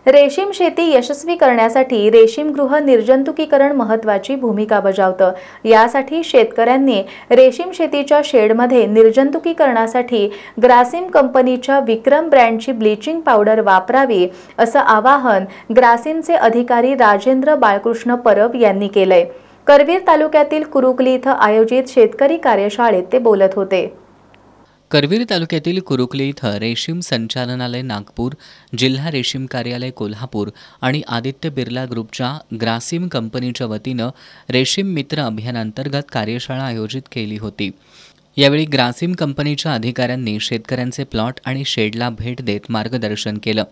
रेशीम शेती यशस्वी करण्यासाठी रेशीमगृह निर्जंतुकीकरण महत्त्वाची भूमिका बजावतं। यासाठी शेतकऱ्यांनी रेशीम शेतीच्या शेडमध्ये निर्जंतुकीकरणासाठी ग्रासिम कंपनीच्या विक्रम ब्रँडची ब्लीचिंग पावडर वापरावी, असं आवाहन ग्रासिमचे अधिकारी राजेंद्र बाळकृष्ण परब यांनी केलंय। करवीर तालुक्यातील कुरुकली इथं आयोजित शेतकरी कार्यशाळेत ते बोलत होते। करवीर तालुक्यातील कुरुकली इथं रेशीम संचालनालय नागपूर, जिल्हा रेशीम कार्यालय कोल्हापूर आणि आदित्य बिर्ला ग्रुपच्या ग्रासिम कंपनीच्या वतीनं रेशीम मित्र अभियानांतर्गत कार्यशाळा आयोजित केली होती। यावेळी ग्रासिम कंपनीच्या अधिकाऱ्यांनी शेतकऱ्यांचे प्लॉट आणि शेडला भेट देत मार्गदर्शन केलं।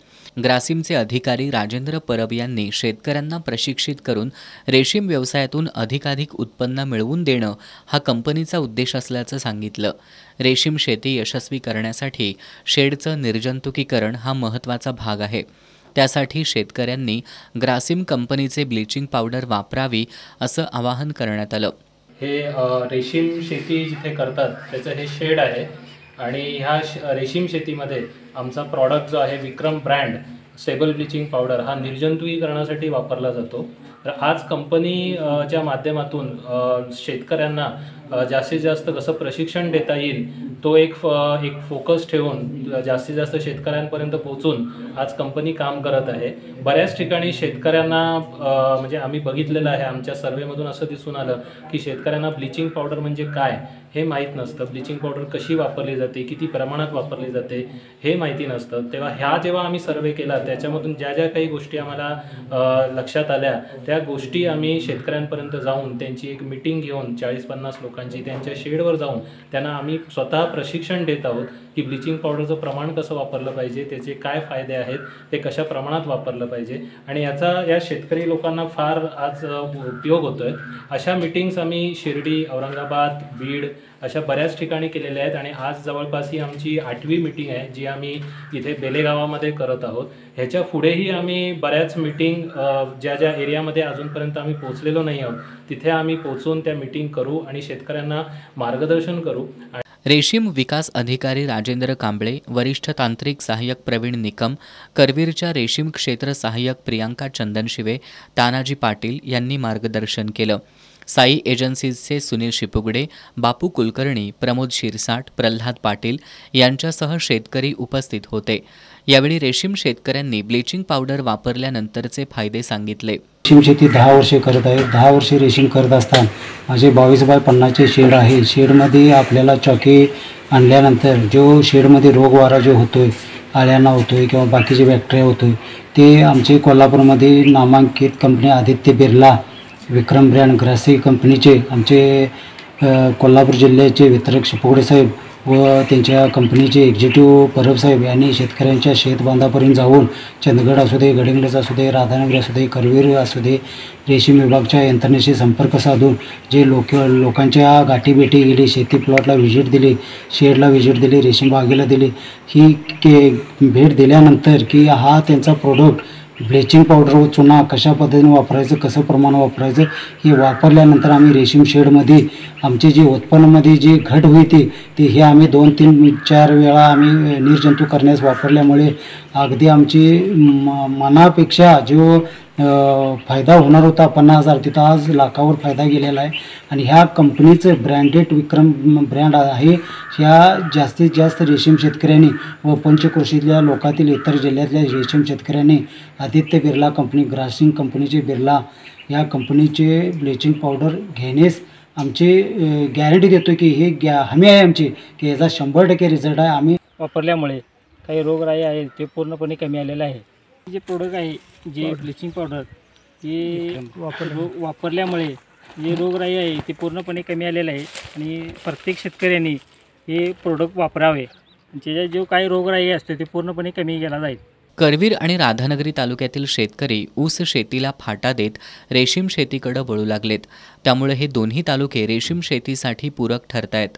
ग्रासिमचे अधिकारी राजेंद्र परब यांनी शेतकऱ्यांना प्रशिक्षित करून रेशीम व्यवसायातून अधिकाधिक उत्पन्न मिळवून देणं हा कंपनीचा उद्देश असल्याचं सांगितलं। रेशीम शेती यशस्वी करण्यासाठी शेडचं निर्जंतुकीकरण हा महत्त्वाचा भाग आहे। त्यासाठी शेतकऱ्यांनी ग्रासिम कंपनीचे ब्लीचिंग पावडर वापरावी, असं आवाहन करण्यात आलं। हे रेशीम शेती जिथे करतात त्याचं हे शेड आहे आणि ह्या रेशीम शेतीमध्ये आमचा प्रॉडक्ट जो आहे विक्रम ब्रँड स्टेबल ब्लीचिंग पावडर हा निर्जंतुकीकरणासाठी वापरला जातो। तर आज कंपनीच्या माध्यमातून शेतकऱ्यांना जास्तीत जास्त कसं प्रशिक्षण देता येईल तो एक फोकस ठेवून जास्तीत जास्त शेतकऱ्यांपर्यंत पोहोचून आज कंपनी काम करत आहे। बऱ्याच ठिकाणी शेतकऱ्यांना म्हणजे आम्ही बघितलेलं आहे, आमच्या सर्वेमधून असं दिसून आलं की शेतकऱ्यांना ब्लीचिंग पावडर म्हणजे काय हे माहीत नसतं। ब्लीचिंग पावडर कशी वापरली जाते, किती प्रमाणात वापरली जाते हे माहिती नसतं। तेव्हा जेव्हा आम्ही सर्वे केला त्याच्यामधून ज्या काही गोष्टी आम्हाला लक्षात आल्या त्या गोष्टी आम्ही शेतकऱ्यांपर्यंत जाऊन त्यांची एक मीटिंग घेऊन 40-50 लोकांची त्यांच्या शेडवर जाऊन त्यांना आम्ही स्वतः प्रशिक्षण देत आहोत की ब्लीचिंग पावडरचं प्रमाण कसं वापरलं पाहिजे, त्याचे काय फायदे आहेत, ते कशा प्रमाणात वापरलं पाहिजे आणि या शेतकरी लोकांना फार आज उपयोग होतोय। अशा मीटिंग्स आम्ही शिर्डी, औरंगाबाद, बीड अशा बऱ्याच ठिकाणी केलेल्या आहेत आणि आज जवळपास ही आमची 8वी मीटिंग आहे जी आम्ही इथे बेलेगावामध्ये करत आहोत। ह्याच्या पुढेही आम्ही बऱ्याच मीटिंग ज्या एरियामध्ये अजूनपर्यंत आम्ही पोहोचलेलो नाही आहोत तिथे आम्ही पोहोचून त्या मीटिंग करू आणि शेतकऱ्यांना मार्गदर्शन करू। रेशीम विकास अधिकारी राजेंद्र कांबळे, वरिष्ठ तांत्रिक सहाय्यक प्रवीण निकम, करवीरच्या रेशीम क्षेत्र सहाय्यक प्रियांका चंदनशिवे, तानाजी पाटील यांनी मार्गदर्शन केलं। साई एजन्सीजचे सुनील शिपुगडे, बापू कुलकर्णी, प्रमोद शिरसाट, प्रल्हाद पाटील यांच्यासह शेतकरी उपस्थित होते। यावेळी रेशीम शेतकऱ्यांनी ब्लीचिंग पावडर वापरल्यानंतरचे फायदे सांगितले। रेशीम शेती 10 वर्षे करत आहे। 10 वर्षे रेशीम करत असताना माझे 22x50चे शेड आहे। शेडमध्ये आपल्याला चॉकी आणल्यानंतर जो शेडमध्ये रोगवारा जो होतोय, आळ्यांना होतोय किंवा बाकीचे बॅक्टेरिया होतोय, ते आमचे कोल्हापूरमध्ये नामांकित कंपनी आदित्य बिर्ला विक्रम ब्रँड ग्रासिम कंपनीचे आमचे कोल्हापूर जिल्ह्याचे वितरक शिपुगडे साहेब व त्यांच्या कंपनीचे एक्झिक्युटिव्ह परब साहेब यांनी शेतकऱ्यांच्या शेतबांधापर्यंत जाऊन चंदगड असू दे, गडिंग्लज असू दे, राधानगरी असू दे, करवीर असू दे, रेशीम विभागाच्या यंत्रणेशी संपर्क साधून जे लोकांच्या गाठीभेटी गेली, शेती प्लॉटला व्हिजिट दिली, शेडला व्हिजिट दिली, रेशीम बागेला दिली। ही भेट दिल्यानंतर की हा त्यांचा प्रोडक्ट ब्लीचिंग पावडर व चुना कशा पद्धतीने वापरायचं, कसं प्रमाण वापरायचं हे वापरल्यानंतर आम्ही रेशीम शेडमध्ये आमचे जे उत्पन्नामध्ये जी घट होती ते हे आम्ही 2-3-4 वेळा आम्ही निर्जंतुक करण्यास वापरल्यामुळे अगदी आमची मनापेक्षा जो फायदा होणार होता 50,000 तिथं आज लाखावर फायदा गेलेला आहे। आणि ह्या कंपनीचं ब्रँडेड विक्रम ब्रँड आहे। ह्या जास्तीत जास्त रेशीम शेतकऱ्यांनी व पंचक्रोशीतल्या लोकातील इतर जिल्ह्यातल्या रेशीम शेतकऱ्यांनी आदित्य बिर्ला कंपनी, ग्रासिम कंपनीचे बिर्ला या कंपनीचे ब्लीचिंग पावडर घेण्यास आमची गॅरंटी देतो की हे हमी आहे आमची की याचा 100% रिझल्ट आहे। आम्ही वापरल्यामुळे काही रोगराई आहे ते पूर्णपणे कमी आलेलं आहे। जे प्रोडक्ट आहे जे ब्लीचिंग पावडर हे वापरल्यामुळे जे रोगराई आहे ते पूर्णपणे कमी आलेलं आहे आणि प्रत्येक शेतकऱ्यांनी हे प्रोडक्ट वापरावे, ज्याच्या जो काही रोगराई असते ते पूर्णपणे कमी केला जाईल। करवीर आणि राधानगरी तालुक्यातील शेतकरी ऊस शेतीला फाटा देत रेशीम शेतीकडे वळू लागलेत। त्यामुळे हे दोन्ही तालुके रेशीम शेतीसाठी पूरक ठरतायत।